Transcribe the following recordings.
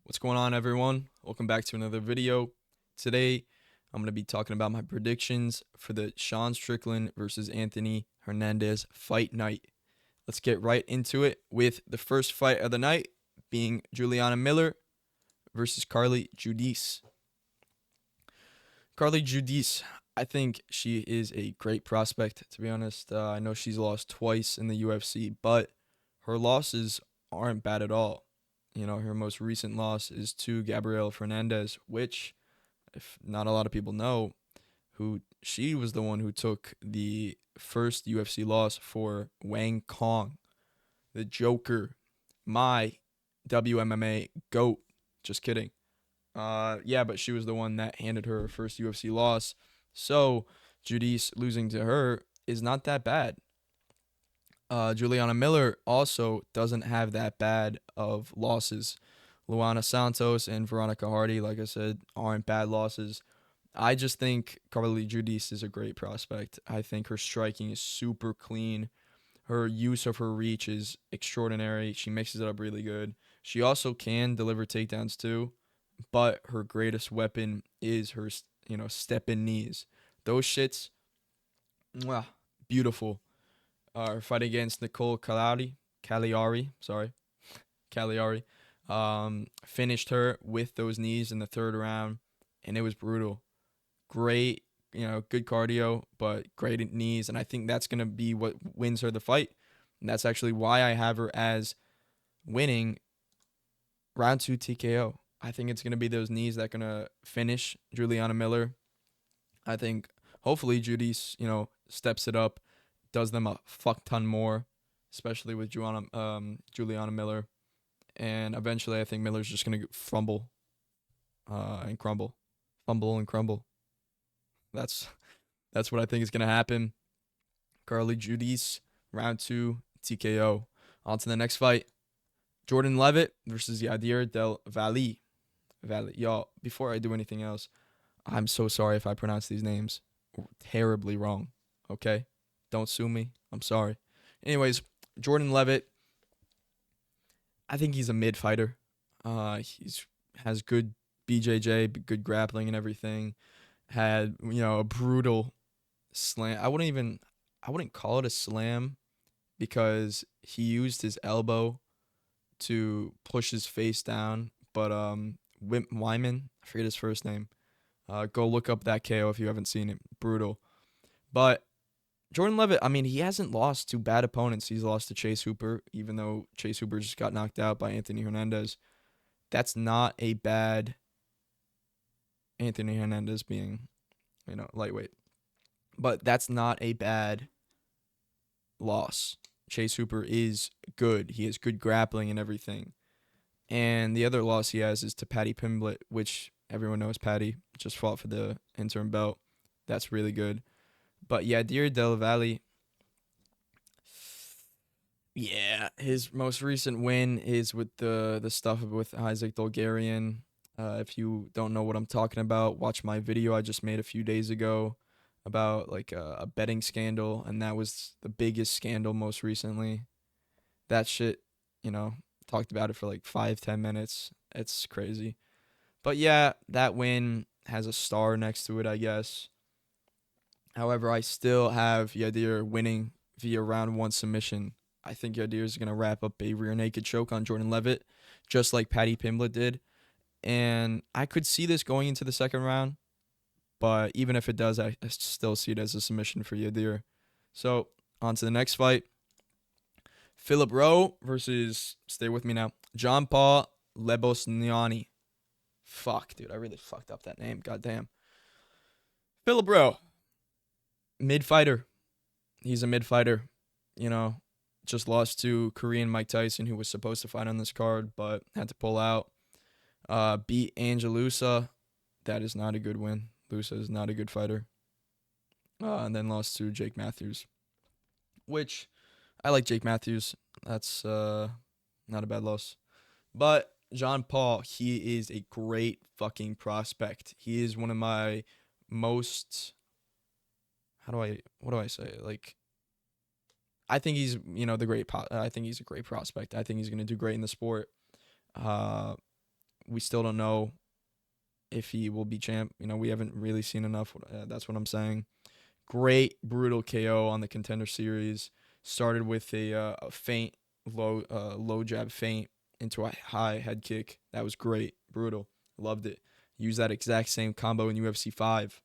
What's going on, everyone? Welcome back to another video. Today, I'm going to be talking about my predictions for the Sean Strickland versus Anthony Hernandez Fight Night. Let's get right into it with the first fight of the night being Juliana Miller versus Carly Judice. Carly Judice, I think she is a great prospect, to be honest. I know she's lost twice in the UFC, but her losses aren't bad at all. Her most recent loss is to Gabrielle Fernandez, which, if not a lot of people know, she was the one who took the first UFC loss for Wang Kong, the Joker, my WMMA GOAT. Just kidding. Yeah, but she was the one that handed her first UFC loss. So Judice losing to her is not that bad. Juliana Miller also doesn't have that bad of losses. Luana Santos and Veronica Hardy, like I said, aren't bad losses. I just think Carly Judice is a great prospect. I think her striking is super clean. Her use of her reach is extraordinary. She mixes it up really good. She also can deliver takedowns too, but her greatest weapon is her, step in knees. Those shits, mwah, beautiful. Her fight against Nicole Cagliari, finished her with those knees in the third round, and it was brutal. Great, good cardio, but great knees, and I think that's gonna be what wins her the fight. And that's actually why I have her as winning round 2 TKO. I think it's gonna be those knees that gonna finish Juliana Miller. I think hopefully Judice, steps it up, does them a fuck ton more, especially with Juliana Miller. And eventually, I think Miller's just gonna fumble and crumble, fumble and crumble. That's that's what I think is gonna happen. Carly Judice, round 2 TKO. On to the next fight: Jordan Levitt versus Yadir Del Valle. Y'all, before I do anything else, I'm so sorry if I pronounce these names terribly wrong. Okay, don't sue me. I'm sorry. Anyways, Jordan Levitt, I think he's a mid fighter. He's has good BJJ, good grappling and everything. Had a brutal slam. I wouldn't call it a slam because he used his elbow to push his face down. But Wimp Wyman, I forget his first name. Go look up that KO if you haven't seen it. Brutal. But Jordan Levitt, I mean, he hasn't lost to bad opponents. He's lost to Chase Hooper, even though Chase Hooper just got knocked out by Anthony Hernandez. That's not a bad Anthony Hernandez being, lightweight. But that's not a bad loss. Chase Hooper is good. He has good grappling and everything. And the other loss he has is to Paddy Pimblett, which everyone knows Paddy just fought for the interim belt. That's really good. But yeah, Deir Del Valle, yeah, his most recent win is with the stuff with Isaac Dolgarian. If you don't know what I'm talking about, watch my video I just made a few days ago about like a betting scandal, and that was the biggest scandal most recently. That shit, talked about it for like 5-10 minutes. It's crazy. But yeah, that win has a star next to it, I guess. However, I still have Yadir winning via round 1 submission. I think Yadir is going to wrap up a rear naked choke on Jordan Levitt, just like Paddy Pimblett did. And I could see this going into the second round, but even if it does, I still see it as a submission for Yadir. So, on to the next fight. Philip Rowe versus, stay with me now, John Paul Lebosniani. Fuck, dude, I really fucked up that name. Goddamn. Philip Rowe, mid fighter. He's a mid fighter. Just lost to Korean Mike Tyson, who was supposed to fight on this card, but had to pull out. Beat Angelusa. That is not a good win. Lusa is not a good fighter. And then lost to Jake Matthews, which I like Jake Matthews. That's not a bad loss. But John Paul, he is a great fucking prospect. He is one of my most, what do I say? Like, I think he's, I think he's a great prospect. I think he's going to do great in the sport. we still don't know if he will be champ. We haven't really seen enough. That's what I'm saying. Great brutal KO on the Contender Series. Started with a feint, low jab feint into a high head kick. That was great, brutal. Loved it. Use that exact same combo in UFC 5.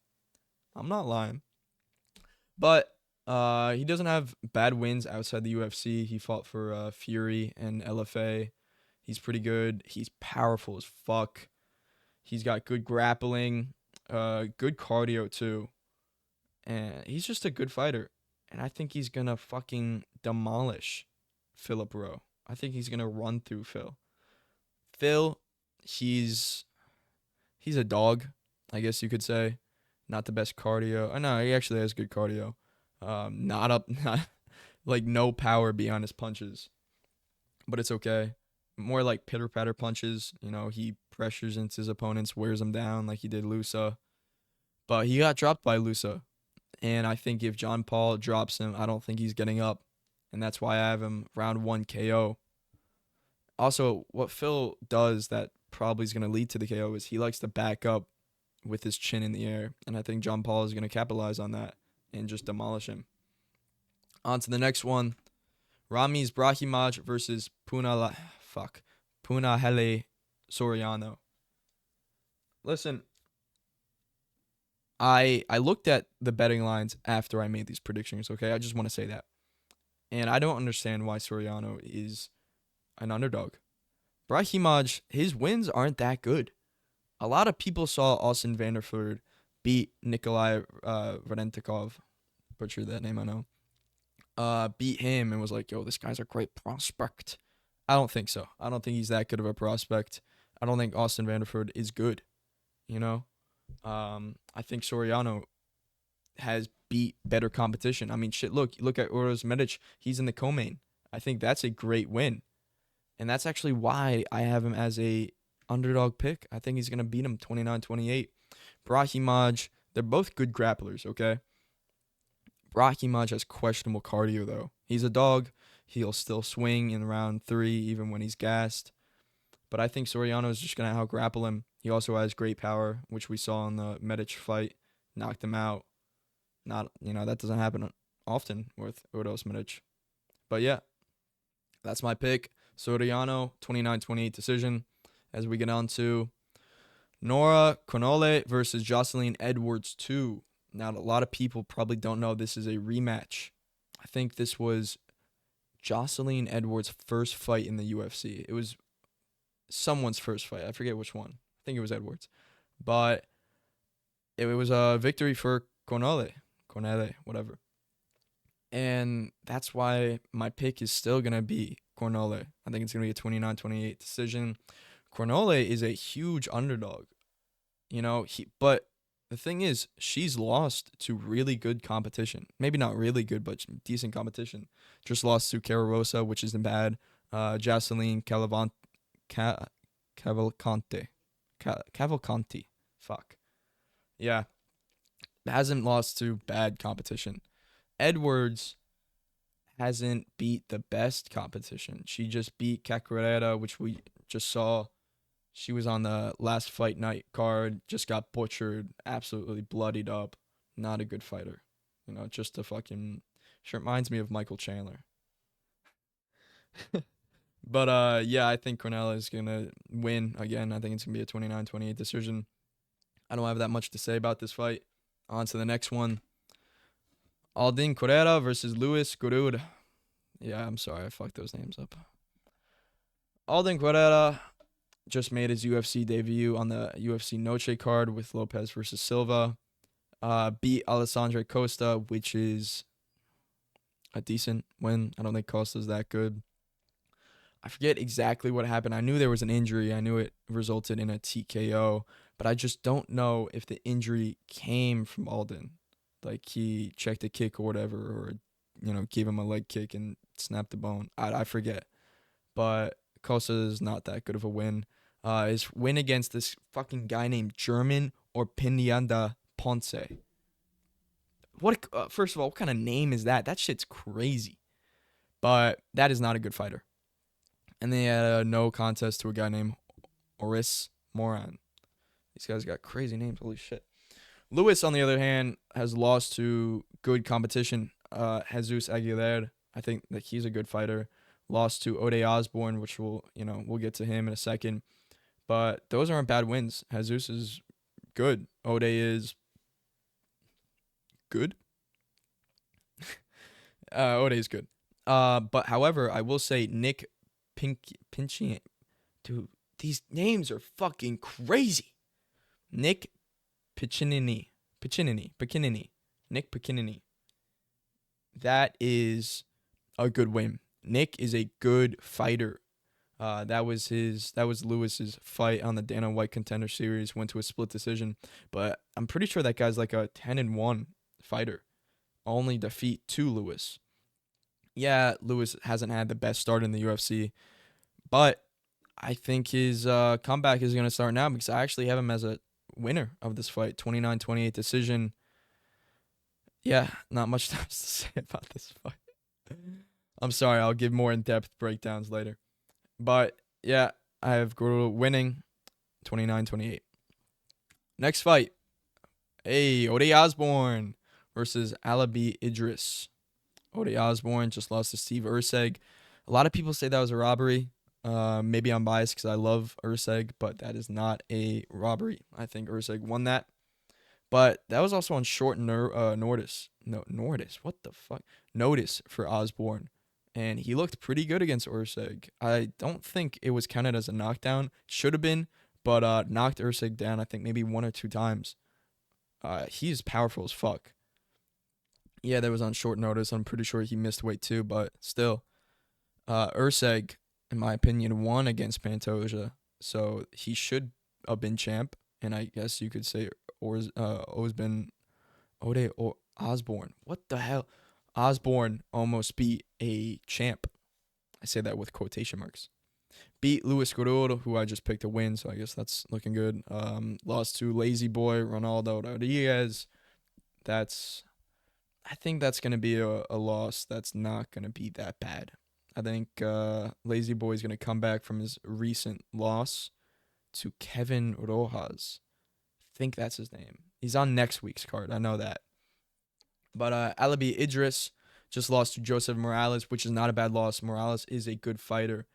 I'm not lying. But he doesn't have bad wins outside the UFC. He fought for Fury and LFA. He's pretty good. He's powerful as fuck. He's got good grappling, good cardio too. And he's just a good fighter. And I think he's going to fucking demolish Philip Rowe. I think he's going to run through Phil. Phil, he's a dog, I guess you could say. Not the best cardio. No, he actually has good cardio. Not like no power beyond his punches. But it's okay. More like pitter-patter punches. He pressures into his opponents, wears them down like he did Lusa. But he got dropped by Lusa. And I think if John Paul drops him, I don't think he's getting up. And that's why I have him round 1 KO. Also, what Phil does that probably is going to lead to the KO is he likes to back up with his chin in the air. And I think John Paul is going to capitalize on that and just demolish him. On to the next one. Ramiz Brahimaj versus Punahele Soriano. Listen, I looked at the betting lines after I made these predictions, okay? I just want to say that. And I don't understand why Soriano is an underdog. Brahimaj, his wins aren't that good. A lot of people saw Austin Vanderford beat Nikolai Varentikov. Butchered that name, I know. Beat him and was like, yo, this guy's a great prospect. I don't think so. I don't think he's that good of a prospect. I don't think Austin Vanderford is good. I think Soriano has beat better competition. I mean, shit, look at Uros Medic. He's in the co-main. I think that's a great win. And that's actually why I have him as a underdog pick. I think he's going to beat him 29-28. Brahimaj, they're both good grapplers, okay? Brahimaj has questionable cardio, though. He's a dog. He'll still swing in round 3, even when he's gassed. But I think Soriano is just going to out-grapple him. He also has great power, which we saw in the Medic fight. Knocked him out. That doesn't happen often with Uros Medic. But yeah, that's my pick. Soriano, 29-28 decision. As we get on to Nora Konole versus Jocelyn Edwards 2. Now, a lot of people probably don't know this is a rematch. I think this was Jocelyn Edwards' first fight in the UFC. It was someone's first fight. I forget which one. I think it was Edwards. But it was a victory for Konole, whatever. And that's why my pick is still going to be Konole. I think it's going to be a 29-28 decision. Konole is a huge underdog. But the thing is, she's lost to really good competition. Maybe not really good, but decent competition. Just lost to Cara Rosa, which isn't bad. Jocelyn Cavalcanti. Fuck. Yeah. Hasn't lost to bad competition. Edwards hasn't beat the best competition. She just beat Cacarera, which we just saw. She was on the last fight night card, just got butchered, absolutely bloodied up. Not a good fighter. Just a fucking... Sure reminds me of Michael Chandler. But, yeah, I think Cornell is going to win again. I think it's going to be a 29-28 decision. I don't have that much to say about this fight. On to the next one. Aldin Correa versus Luis Gurud. Yeah, I'm sorry. I fucked those names up. Aldin Correa just made his UFC debut on the UFC Noche card with Lopez versus Silva. Beat Alessandro Costa, which is a decent win. I don't think Costa's that good. I forget exactly what happened. I knew there was an injury. I knew it resulted in a TKO, but I just don't know if the injury came from Aldin. Like he checked a kick or whatever, or, gave him a leg kick and snapped the bone. I forget. But Costa is not that good of a win. His win against this fucking guy named German or Pinanda Ponce. First of all, what kind of name is that? That shit's crazy. But that is not a good fighter. And they had a no contest to a guy named Oris Moran. These guys got crazy names. Holy shit. Lewis, on the other hand, has lost to good competition. Jesus Aguilera, I think that he's a good fighter. Lost to Ode Osborne, which we'll get to him in a second. But those aren't bad wins. Jesus is good. Ode is good. Ode is good. But however, I will say Nick Pinchy. Dude, these names are fucking crazy. Nick Piccinini. Nick Piccinini. That is a good win. Nick is a good fighter. That was Lewis's fight on the Dana White Contender Series. Went to a split decision, but I'm pretty sure that guy's like a 10-1 fighter. Only defeat to Lewis. Yeah, Lewis hasn't had the best start in the UFC, but I think his comeback is going to start now because I actually have him as a winner of this fight. 29-28 decision. Yeah, not much else to say about this fight. I'm sorry, I'll give more in-depth breakdowns later. But yeah, I have Guru winning 29-28. Next fight. Hey, Ode Osborne versus Alabi Idris. Ode Osborne just lost to Steve Urseg. A lot of people say that was a robbery. Maybe I'm biased because I love Urseg, but that is not a robbery. I think Urseg won that. But that was also on short notice. What the fuck? Notice for Osborne. And he looked pretty good against Urseg. I don't think it was counted as a knockdown. Should have been, but knocked Urseg down, I think, maybe 1 or 2 times. He's powerful as fuck. Yeah, that was on short notice. I'm pretty sure he missed weight too, but still. Urseg, in my opinion, won against Pantoja. So he should have been champ. And I guess you could say Osborne. What the hell? Osborne almost beat a champ. I say that with quotation marks. Beat Luis Guerrero, who I just picked to win, so I guess that's looking good. Lost to Lazy Boy Ronaldo Rodriguez. I think that's going to be a loss that's not going to be that bad. I think Lazy Boy is going to come back from his recent loss to Kevin Rojas. I think that's his name. He's on next week's card. I know that. But Alabi Idris just lost to Joseph Morales, which is not a bad loss. Morales is a good fighter.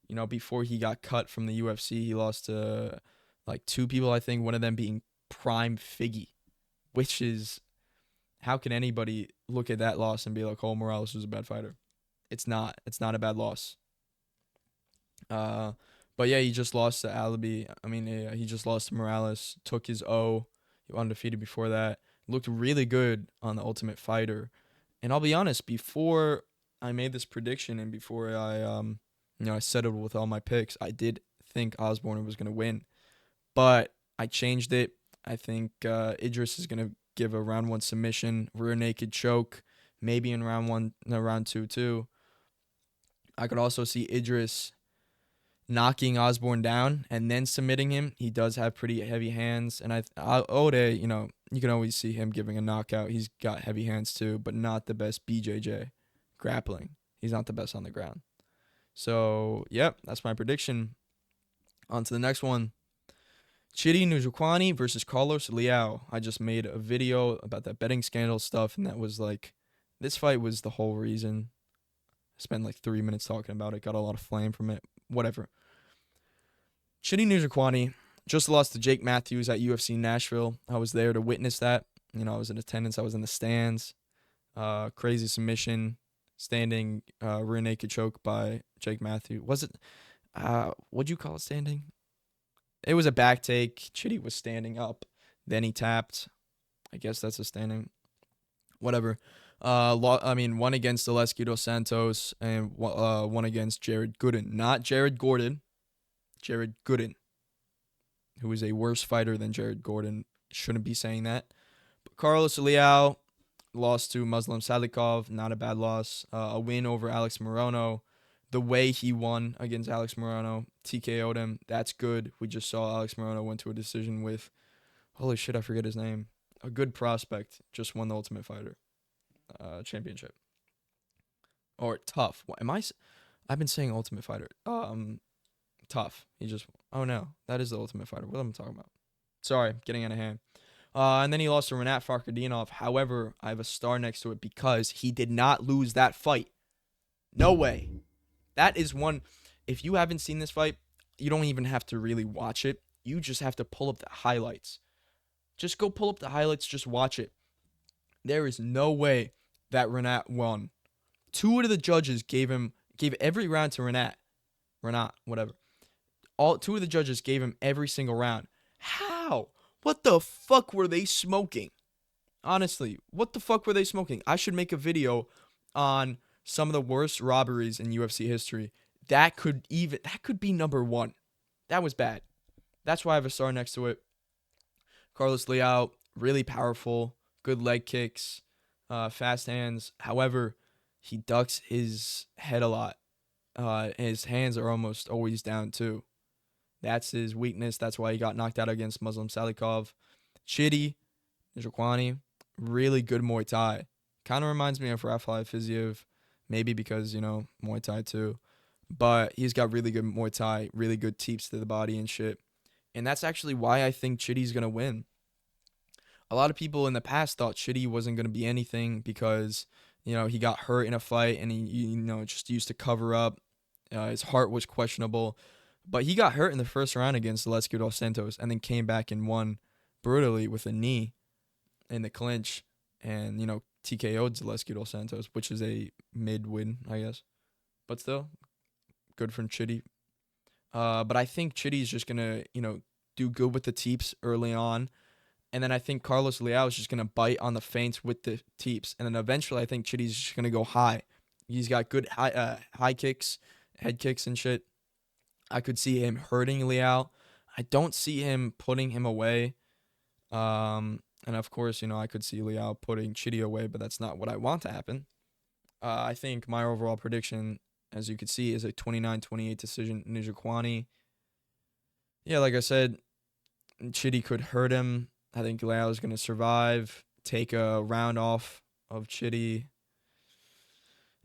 You know, before he got cut from the UFC, he lost to like 2 people, I think, one of them being Prime Figgy, which is, how can anybody look at that loss and be like, oh, Morales was a bad fighter? It's not. It's not a bad loss. But yeah, he just lost to Alabi. He just lost to Morales, took his O. He was undefeated before that. Looked really good on the Ultimate Fighter. And I'll be honest, before I made this prediction and before I settled with all my picks, I did think Osborne was going to win. But I changed it. I think Idris is going to give a round 1 submission, rear naked choke, maybe in round 2 too. I could also see Idris knocking Osborne down and then submitting him. He does have pretty heavy hands, and Ode, you can always see him giving a knockout. He's got heavy hands too, but not the best BJJ grappling. He's not the best on the ground. So, yep, that's my prediction. On to the next one. Chidi Njokuani versus Carlos Leao. I just made a video about that betting scandal stuff, and that was like, this fight was the whole reason. I spent like 3 minutes talking about it. Got a lot of flame from it. Whatever. Chidi Njokuani just lost to Jake Matthews at UFC Nashville. I was there to witness that. I was in attendance. I was in the stands. Crazy submission. Standing rear naked choke by Jake Matthews. Was it? What'd you call it standing? It was a back take. Chidi was standing up. Then he tapped. I guess that's a standing. Whatever. One against Aleski dos Santos and one against Jared Gooden. Not Jared Gordon. Jared Gooden, who is a worse fighter than Jared Gordon. Shouldn't be saying that. But Carlos Leao lost to Muslim Salikov. Not a bad loss. A win over Alex Morono. The way he won against Alex Morono, TKO'd him. That's good. We just saw Alex Morono went to a decision with, holy shit, I forget his name. A good prospect. Just won the Ultimate Fighter championship. Or tough. I've been saying Ultimate Fighter. tough. He just, oh no, that is the Ultimate Fighter. What am I talking about? Sorry, getting out of hand. And then he lost to Renat Farkadinov. However, I have a star next to it because he did not lose that fight. No way. That is one. If you haven't seen this fight, you don't even have to really watch it. You just have to pull up the highlights. Just go pull up the highlights. Just watch it. There is no way that Renat won. Two of the judges gave every round to Renat, whatever. Two of the judges gave him every single round. How? What the fuck were they smoking? Honestly, what the fuck were they smoking? I should make a video on some of the worst robberies in UFC history. That could be number one. That was bad. That's why I have a star next to it. Carlos Leal, really powerful, good leg kicks, fast hands. However, he ducks his head a lot. His hands are almost always down too. That's his weakness. That's why he got knocked out against Muslim Salikov. Chidi Njokwani, really good Muay Thai. Kind of reminds me of Rafai Fiziev, maybe because, Muay Thai too. But he's got really good Muay Thai, really good teeps to the body and shit. And that's actually why I think Chidi's going to win. A lot of people in the past thought Chidi wasn't going to be anything because, he got hurt in a fight and he just used to cover up. His heart was questionable. But he got hurt in the first round against Zaleski dos Santos and then came back and won brutally with a knee in the clinch and, TKO'd Zaleski dos Santos, which is a mid-win, I guess. But still, good from Chidi. But I think Chidi's just going to, do good with the teeps early on. And then I think Carlos Leal is just going to bite on the feints with the teeps. And then eventually I think Chidi's just going to go high. He's got good high kicks, head kicks and shit. I could see him hurting Leal. I don't see him putting him away. And of course, I could see Leal putting Chidi away, but that's not what I want to happen. I think my overall prediction, as you can see, is a 29-28 decision. Njokwani. Yeah, like I said, Chidi could hurt him. I think Leal is going to survive, take a round off of Chidi.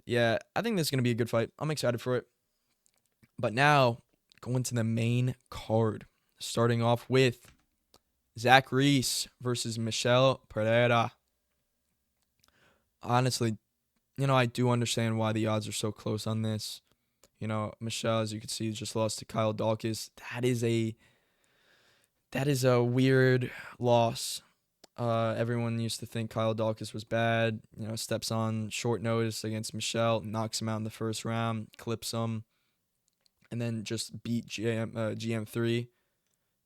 Yeah, I think this is going to be a good fight. I'm excited for it. But now, going to the main card. Starting off with Zach Reese versus Michel Pereira. Honestly, I do understand why the odds are so close on this. Michel, as you can see, just lost to Kyle Dawkins. That is a weird loss. Everyone used to think Kyle Dawkins was bad. Steps on short notice against Michel, knocks him out in the first round, clips him, and then just beat GM3.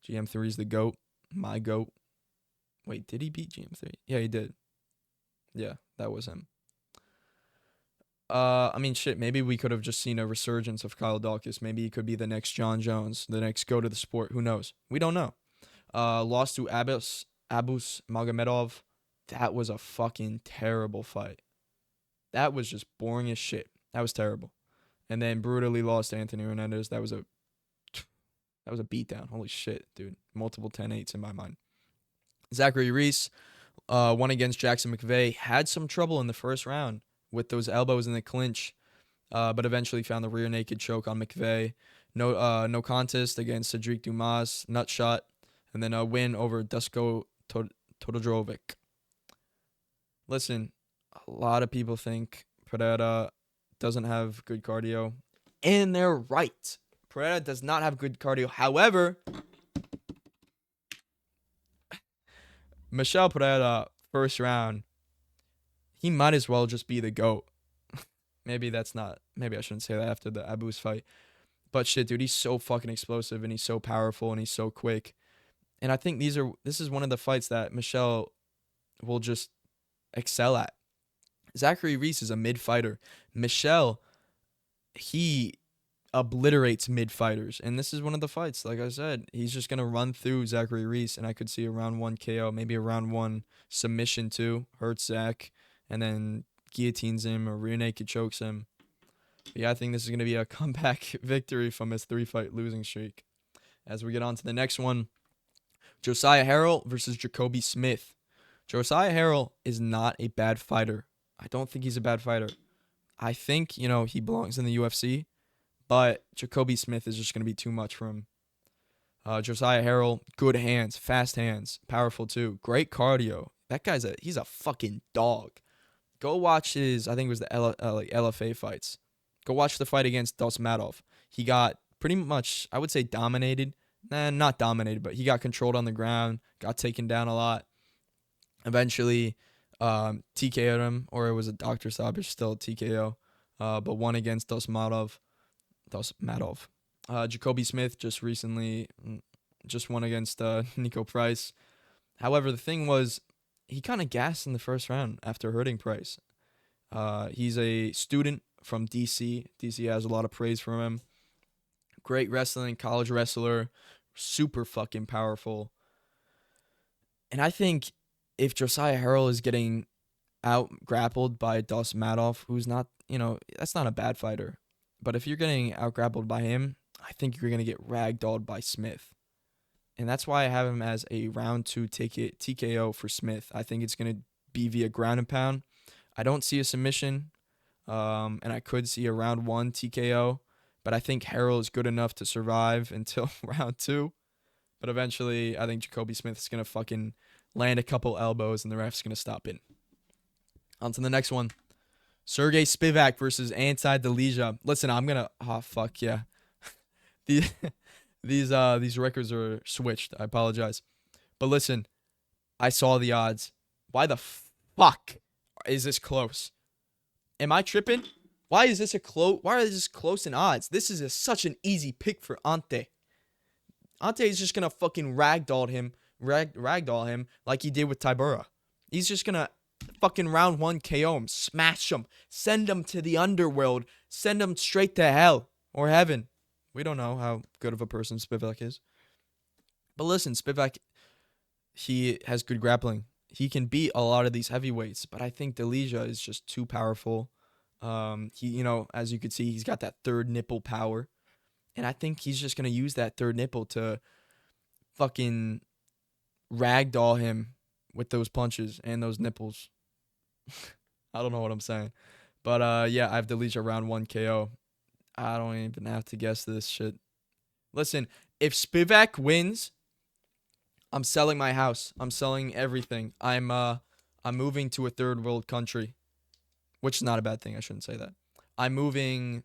GM3 is the GOAT, my GOAT. Wait, did he beat GM3? Yeah, he did. Yeah, that was him. Shit, maybe we could have just seen a resurgence of Kyle Dawkins. Maybe he could be the next John Jones, the next GOAT of the sport. Who knows? We don't know. Lost to Abus Magomedov. That was a fucking terrible fight. That was just boring as shit. That was terrible. And then brutally lost to Anthony Hernandez. That was a beatdown. Holy shit, dude. Multiple 10-8s in my mind. Zachary Reese won against Jackson McVeigh. Had some trouble in the first round with those elbows in the clinch, but eventually found the rear naked choke on McVeigh. No contest against Cedric Dumas, nut shot, and then a win over Dusko Todorovic. Listen, a lot of people think Pereira doesn't have good cardio, and they're right. Pereira does not have good cardio. However, Michel Pereira, first round, he might as well just be the GOAT. Maybe I shouldn't say that after the Abus fight. But shit, dude, he's so fucking explosive, and he's so powerful, and he's so quick. And I think this is one of the fights that Michel will just excel at. Zachary Reese is a mid-fighter. Michel, he obliterates mid-fighters. And this is one of the fights, like I said. He's just going to run through Zachary Reese, and I could see a round 1 KO, maybe a round 1 submission too. Hurts Zach, and then guillotines him or rear naked chokes him. But yeah, I think this is going to be a comeback victory from his 3-fight losing streak. As we get on to the next one, Josiah Harrell versus Jacoby Smith. Josiah Harrell is not a bad fighter. I don't think he's a bad fighter. I think, he belongs in the UFC, but Jacoby Smith is just going to be too much for him. Josiah Harrell, good hands, fast hands, powerful too. Great cardio. That he's a fucking dog. Go watch his, I think it was the LFA fights. Go watch the fight against Dosmatov. He got pretty much, I would say, dominated. Not dominated, but he got controlled on the ground, got taken down a lot. Eventually, TKO'd him, or it was a Dr. Sabir, still a TKO, but won against Dosmatov. Jacoby Smith just recently just won against Nico Price. However, the thing was, he kind of gassed in the first round after hurting Price. He's a student from DC. DC has a lot of praise for him. Great wrestling, college wrestler, super fucking powerful. And I think if Josiah Harrell is getting out grappled by Dosmatov, who's not, that's not a bad fighter. But if you're getting out grappled by him, I think you're going to get ragdolled by Smith. And that's why I have him as a round 2 TKO for Smith. I think it's going to be via ground and pound. I don't see a submission, and I could see a round 1 TKO. But I think Harrell is good enough to survive until round 2. But eventually, I think Jacoby Smith is going to fucking land a couple elbows, and the ref's going to stop it. On to the next one. Sergey Spivak versus Anti Delija. Listen, I'm going to... Oh, fuck, yeah. These records are switched. I apologize. But listen, I saw the odds. Why the fuck is this close? Am I tripping? Why is this Why is this close in odds? This is such an easy pick for Ante. Ante is just gonna fucking ragdoll him like he did with Tybura. He's just gonna fucking round 1 KO him, smash him, send him to the underworld, send him straight to hell or heaven. We don't know how good of a person Spivak is. But listen, Spivak, he has good grappling. He can beat a lot of these heavyweights, but I think Delija is just too powerful. He, as you could see, he's got that third nipple power. And I think he's just going to use that third nipple to fucking ragdoll him with those punches and those nipples. I don't know what I'm saying. But, yeah, I have Delija round 1 KO. I don't even have to guess this shit. Listen, if Spivak wins, I'm selling my house. I'm selling everything. I'm moving to a third world country, which is not a bad thing. I shouldn't say that. I'm moving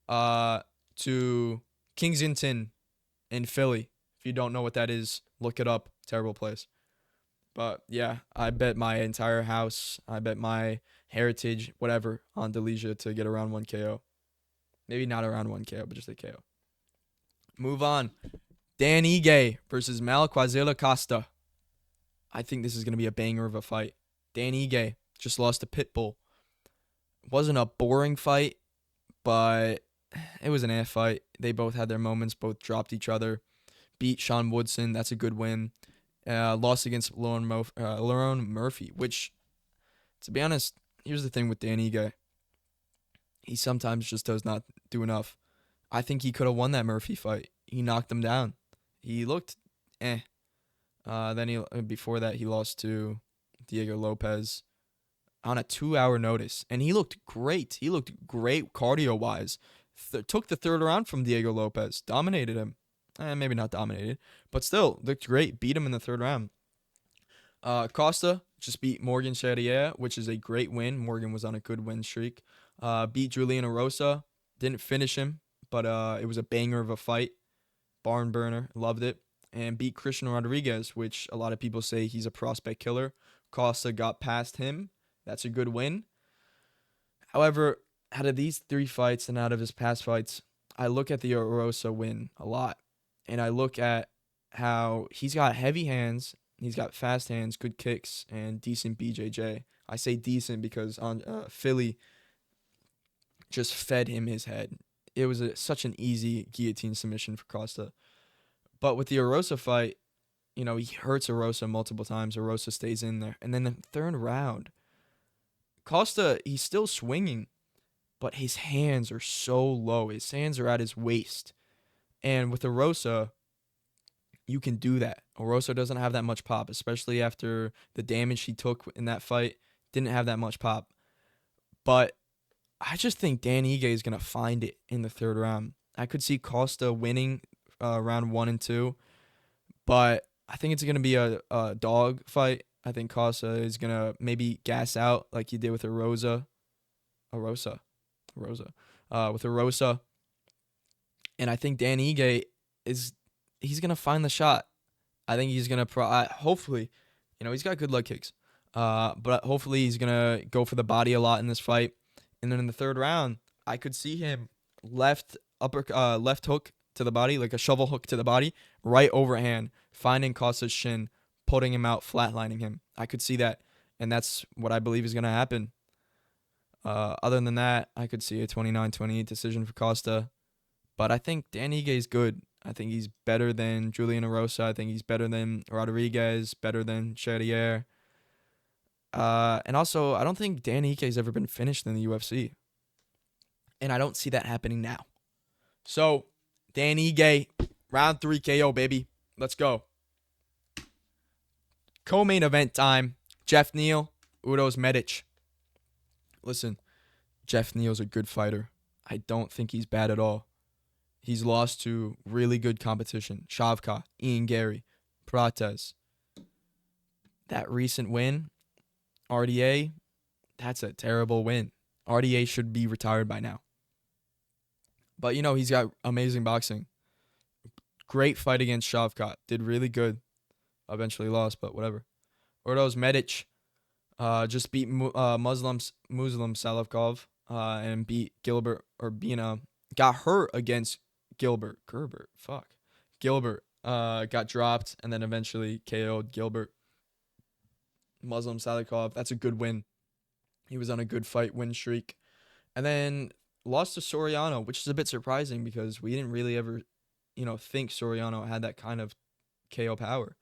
to Kensington in Philly. If you don't know what that is, look it up. Terrible place. But yeah, I bet my entire house, I bet my heritage, whatever, on Delija to get around 1 KO. Maybe not around 1 KO, but just a KO. Move on. Dan Ige versus Malquazela Costa. I think this is going to be a banger of a fight. Dan Ige just lost to Pitbull. It wasn't a boring fight, but it was an air fight. They both had their moments, both dropped each other. Beat Sean Woodson. That's a good win. Lost against Lerone Murphy, which, to be honest, here's the thing with Dan Ige. He sometimes just does not do enough. I think he could have won that Murphy fight. He knocked him down. He looked Then before that, he lost to Diego Lopez on a 2-hour notice. And he looked great. He looked great cardio-wise. Took the third round from Diego Lopez. Dominated him. Maybe not dominated, but still looked great. Beat him in the third round. Costa just beat Morgan Charrier, which is a great win. Morgan was on a good win streak. Beat Julian Erosa. Didn't finish him, but it was a banger of a fight. Barn burner. Loved it. And beat Christian Rodriguez, which a lot of people say he's a prospect killer. Costa got past him. That's a good win. However, out of these 3 fights and out of his past fights, I look at the Erosa win a lot. And I look at how he's got heavy hands, he's got fast hands, good kicks, and decent BJJ. I say decent because on Philly just fed him his head. It was such an easy guillotine submission for Costa. But with the Erosa fight, he hurts Erosa multiple times. Erosa stays in there. And then the third round, Costa, he's still swinging, but his hands are so low. His hands are at his waist. And with Erosa, you can do that. Erosa doesn't have that much pop, especially after the damage he took in that fight. Didn't have that much pop. But I just think Dan Ige is going to find it in the third round. I could see Costa winning round 1 and 2, but I think it's gonna be a dog fight. I think Costa is gonna maybe gas out like he did with Arosa, with Arosa, and I think Dan Ige he's gonna find the shot. I think he's gonna hopefully, he's got good leg kicks, but hopefully he's gonna go for the body a lot in this fight, and then in the third round, I could see him left hook to the body, like a shovel hook to the body, right overhand, finding Costa's shin, putting him out, flatlining him. I could see that, and that's what I believe is gonna happen. Other than that, I could see a 29-28 decision for Costa, but I think Dan Ige is good. I think he's better than Julian Erosa. I think he's better than Rodriguez, better than Charrier. And also, I don't think Dan Ige has ever been finished in the UFC. And I don't see that happening now. So, Dan Ige, round 3 KO, baby. Let's go. Co-main event time. Geoff Neal, Uros Medic. Listen, Geoff Neal's a good fighter. I don't think he's bad at all. He's lost to really good competition. Shavkat, Ian Gary, Prates. That recent win, RDA, that's a terrible win. RDA should be retired by now. But, he's got amazing boxing. Great fight against Shavkat. Did really good. Eventually lost, but whatever. Uros Medic just beat Muslim Salavkov and beat Gilbert Urbina. Got hurt against Gilbert. Gilbert got dropped and then eventually KO'd Gilbert. Muslim Salikov, that's a good win. He was on a good fight win streak. And then lost to Soriano, which is a bit surprising because we didn't really ever, think Soriano had that kind of KO power.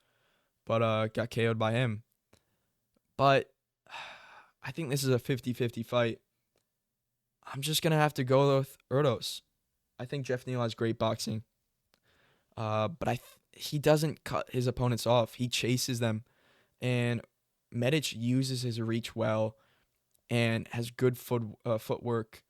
But got KO'd by him. But I think this is a 50-50 fight. I'm just going to have to go with Uros. I think Geoff Neal has great boxing. But he doesn't cut his opponents off. He chases them. And Medic uses his reach well and has good footwork.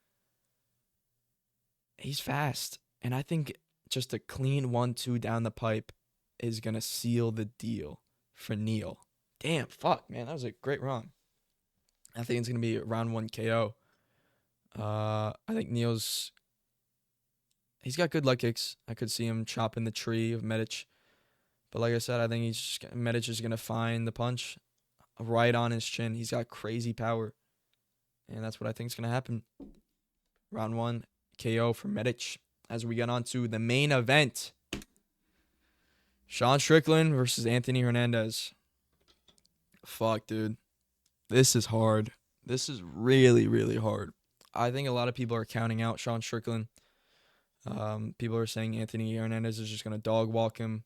He's fast. And I think just a clean 1-2 down the pipe is going to seal the deal for Neal. Damn, fuck, man. That was a great run. I think it's going to be a round 1 KO. I think Neal's... He's got good leg kicks. I could see him chopping the tree of Medic. But like I said, I think Medic is going to find the punch right on his chin. He's got crazy power. And that's what I think is going to happen. Round 1, KO for Medic. As we get on to the main event. Sean Strickland versus Anthony Hernandez. Fuck, dude. This is hard. This is really, really hard. I think a lot of people are counting out Sean Strickland. People are saying Anthony Hernandez is just going to dog walk him.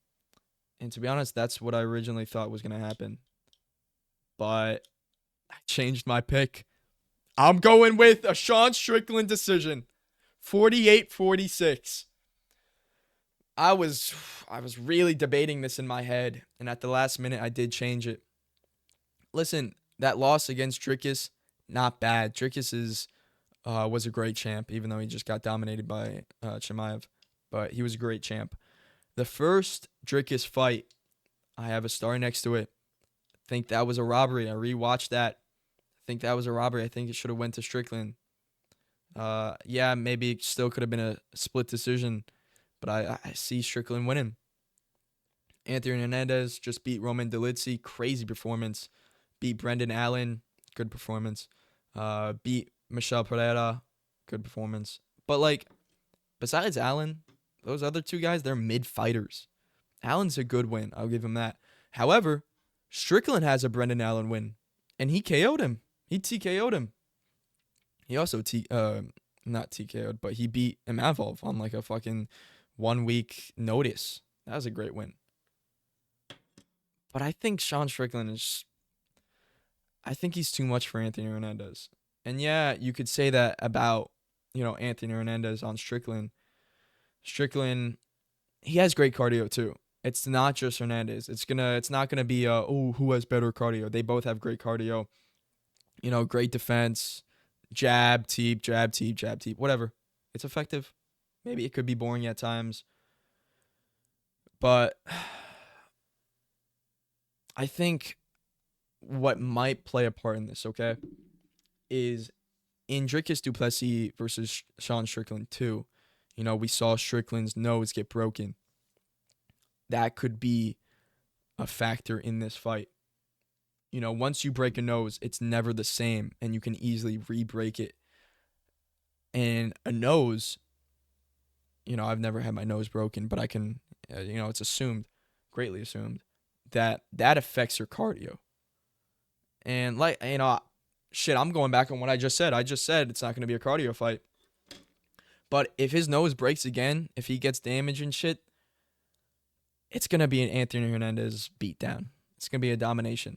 And to be honest, that's what I originally thought was going to happen. But I changed my pick. I'm going with a Sean Strickland decision. 48-46. I was really debating this in my head. And at the last minute, I did change it. Listen, that loss against Dricus, not bad. Dricus was a great champ, even though he just got dominated by Chimaev. But he was a great champ. The first Dricus fight, I have a star next to it. I think that was a robbery. I rewatched that. I think that was a robbery. I think it should have went to Strickland. Yeah, maybe it still could have been a split decision, but I see Strickland winning. Anthony Hernandez just beat Roman Dolidze. Crazy performance. Beat Brendan Allen. Good performance. Beat Michel Pereira. Good performance. But, besides Allen, those other two guys, they're mid-fighters. Allen's a good win. I'll give him that. However, Strickland has a Brendan Allen win, and he KO'd him. He TKO'd him. He also not TKO'd, but he beat Imavov on a fucking 1 week notice. That was a great win. But I think Sean Strickland I think he's too much for Anthony Hernandez. And yeah, you could say that about, Anthony Hernandez on Strickland. Strickland, he has great cardio too. It's not just Hernandez. It's not gonna be who has better cardio. They both have great cardio. Great defense, jab, teep, whatever. It's effective. Maybe it could be boring at times. But I think what might play a part in this, okay, is in Dricus du Plessis versus Sean Strickland 2, we saw Strickland's nose get broken. That could be a factor in this fight. Once you break a nose, it's never the same, and you can easily re-break it. And a nose, I've never had my nose broken, but I can, it's assumed, greatly assumed, that affects your cardio. And I'm going back on what I just said. I just said it's not going to be a cardio fight. But if his nose breaks again, if he gets damage and shit, it's going to be an Anthony Hernandez beatdown. It's going to be a domination.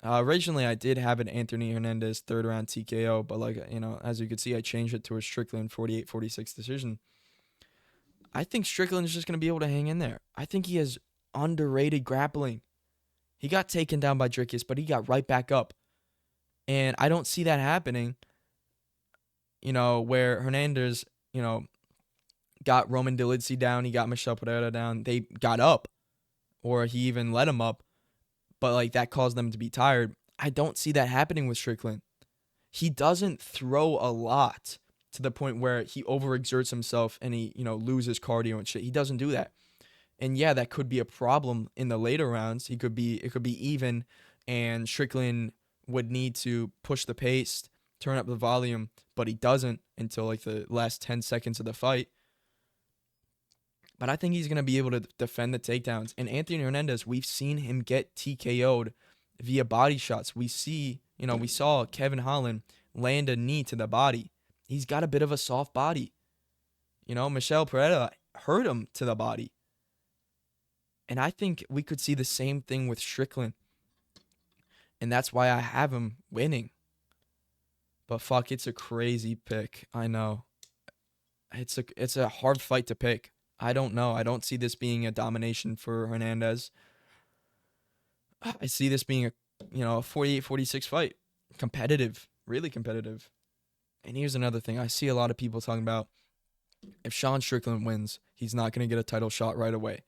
Originally, I did have an Anthony Hernandez third round TKO, but as you can see, I changed it to a Strickland 48-46 decision. I think Strickland is just going to be able to hang in there. I think he has underrated grappling. He got taken down by Dricus, but he got right back up. And I don't see that happening, where Hernandez, got Roman Dolidze down, he got Michel Pereira down, they got up, or he even let him up, but that caused them to be tired. I don't see that happening with Strickland. He doesn't throw a lot to the point where he overexerts himself and he, loses cardio and shit. He doesn't do that. And yeah, that could be a problem in the later rounds. It could be even, and Strickland would need to push the pace, turn up the volume, but he doesn't until the last 10 seconds of the fight. But I think he's going to be able to defend the takedowns. And Anthony Hernandez, we've seen him get TKO'd via body shots. We saw Kevin Holland land a knee to the body. He's got a bit of a soft body. Michel Pereira hurt him to the body. And I think we could see the same thing with Strickland. And that's why I have him winning. But fuck, it's a crazy pick. I know. It's a hard fight to pick. I don't know. I don't see this being a domination for Hernandez. I see this being a 48-46 fight. Competitive. Really competitive. And here's another thing. I see a lot of people talking about if Sean Strickland wins, he's not going to get a title shot right away.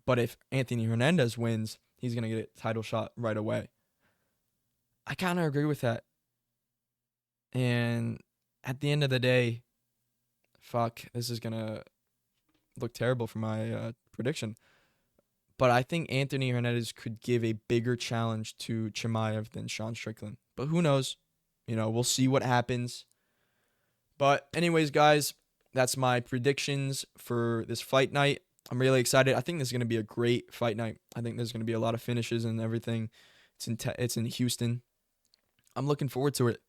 But if Anthony Hernandez wins, he's going to get a title shot right away. I kind of agree with that. And at the end of the day, fuck, this is going to look terrible for my prediction. But I think Anthony Hernandez could give a bigger challenge to Chimaev than Sean Strickland. But who knows? We'll see what happens. But anyways, guys, that's my predictions for this fight night. I'm really excited. I think this is going to be a great fight night. I think there's going to be a lot of finishes and everything. It's in Houston. I'm looking forward to it.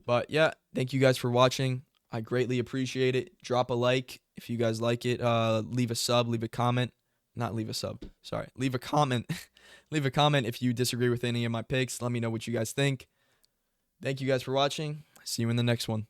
But yeah, thank you guys for watching. I greatly appreciate it. Drop a like if you guys like it. Leave a sub, leave a comment. Not leave a sub. Sorry. Leave a comment. Leave a comment if you disagree with any of my picks. Let me know what you guys think. Thank you guys for watching. See you in the next one.